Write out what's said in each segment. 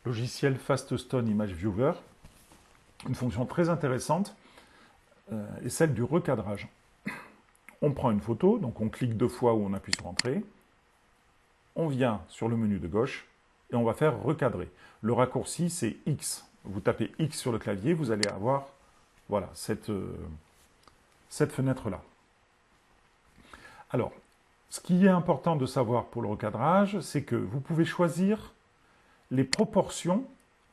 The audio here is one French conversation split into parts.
logiciel FastStone Image Viewer, une fonction très intéressante est celle du recadrage. On prend une photo, donc on clique 2 fois ou on appuie sur Entrée, on vient sur le menu de gauche et on va faire recadrer. Le raccourci, c'est X. Vous tapez X sur le clavier, vous allez avoir voilà, cette fenêtre-là. Alors, ce qui est important de savoir pour le recadrage, c'est que vous pouvez choisir les proportions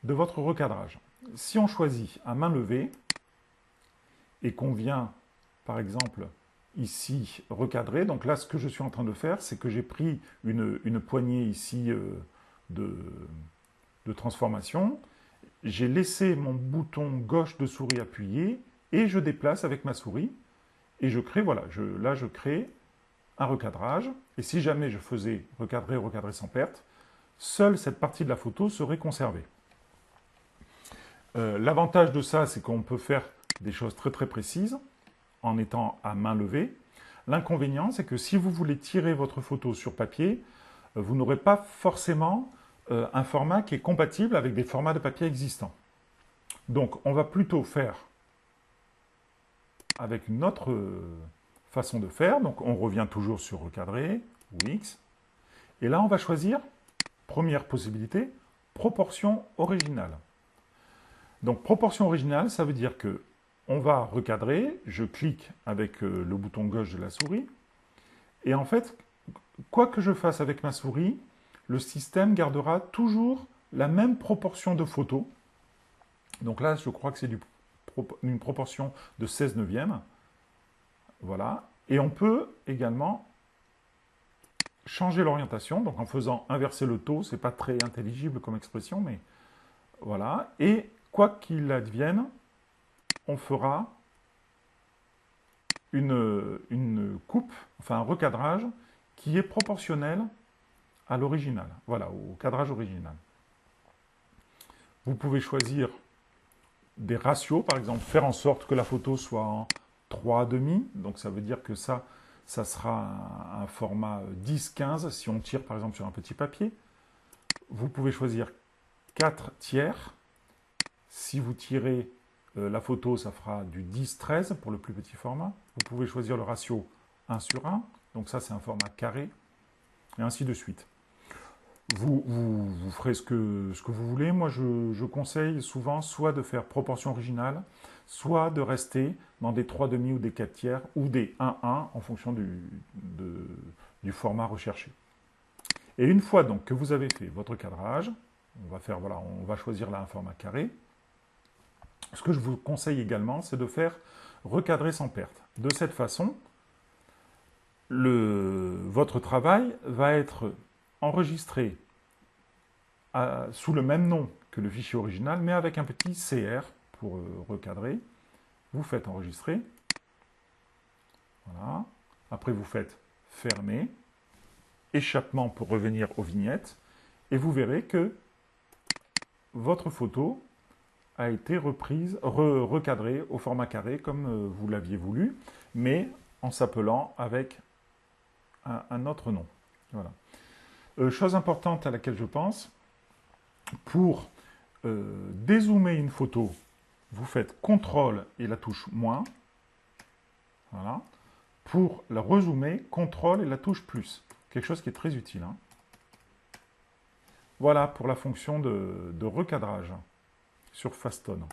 de votre recadrage. Si on choisit à main levée et qu'on vient, par exemple, ici, recadrer, donc là, ce que je suis en train de faire, c'est que j'ai pris une poignée ici de transformation, j'ai laissé mon bouton gauche de souris appuyé et je déplace avec ma souris et je crée, voilà, là je crée un recadrage. Et si jamais je faisais recadrer sans perte, seule cette partie de la photo serait conservée. L'avantage de ça, c'est qu'on peut faire des choses très très précises en étant à main levée. L'inconvénient, c'est que si vous voulez tirer votre photo sur papier, vous n'aurez pas forcément un format qui est compatible avec des formats de papier existants. Donc, on va plutôt faire avec une autre façon de faire. Donc, on revient toujours sur recadrer, ou X. Et là, on va choisir, première possibilité, proportion originale. Donc, proportion originale, ça veut dire que on va recadrer, je clique avec le bouton gauche de la souris, et en fait, quoi que je fasse avec ma souris, le système gardera toujours la même proportion de photos. Donc là, je crois que c'est une proportion de 16 neuvièmes. Voilà. Et on peut également changer l'orientation, donc en faisant inverser le taux, c'est pas très intelligible comme expression, mais voilà. Et quoi qu'il advienne, on fera une coupe, enfin un recadrage, qui est proportionnel à l'original, voilà, au cadrage original. Vous pouvez choisir des ratios, par exemple, faire en sorte que la photo soit en 3,5, donc ça veut dire que ça sera un format 10-15, si on tire par exemple sur un petit papier. Vous pouvez choisir 4 tiers, si vous tirez la photo, ça fera du 10-13 pour le plus petit format. Vous pouvez choisir le ratio 1/1, donc ça c'est un format carré, et ainsi de suite. Vous ferez ce que vous voulez. Moi, je conseille souvent soit de faire proportion originale, soit de rester dans des 3,5 ou des 4 tiers, ou des 1-1 en fonction du format recherché. Et une fois donc que vous avez fait votre cadrage, on va choisir là un format carré. Ce que je vous conseille également, c'est de faire recadrer sans perte. De cette façon, votre travail va être enregistré sous le même nom que le fichier original, mais avec un petit CR pour recadrer. Vous faites enregistrer. Voilà. Après, vous faites fermer. Échappement pour revenir aux vignettes. Et vous verrez que votre photo a été recadrée au format carré comme vous l'aviez voulu, mais en s'appelant avec un autre nom. Voilà. Chose importante à laquelle je pense, pour dézoomer une photo, vous faites CTRL et la touche moins. Voilà. Pour la rezoomer, CTRL et la touche plus. Quelque chose qui est très utile. Hein. Voilà pour la fonction de recadrage sur FastStone.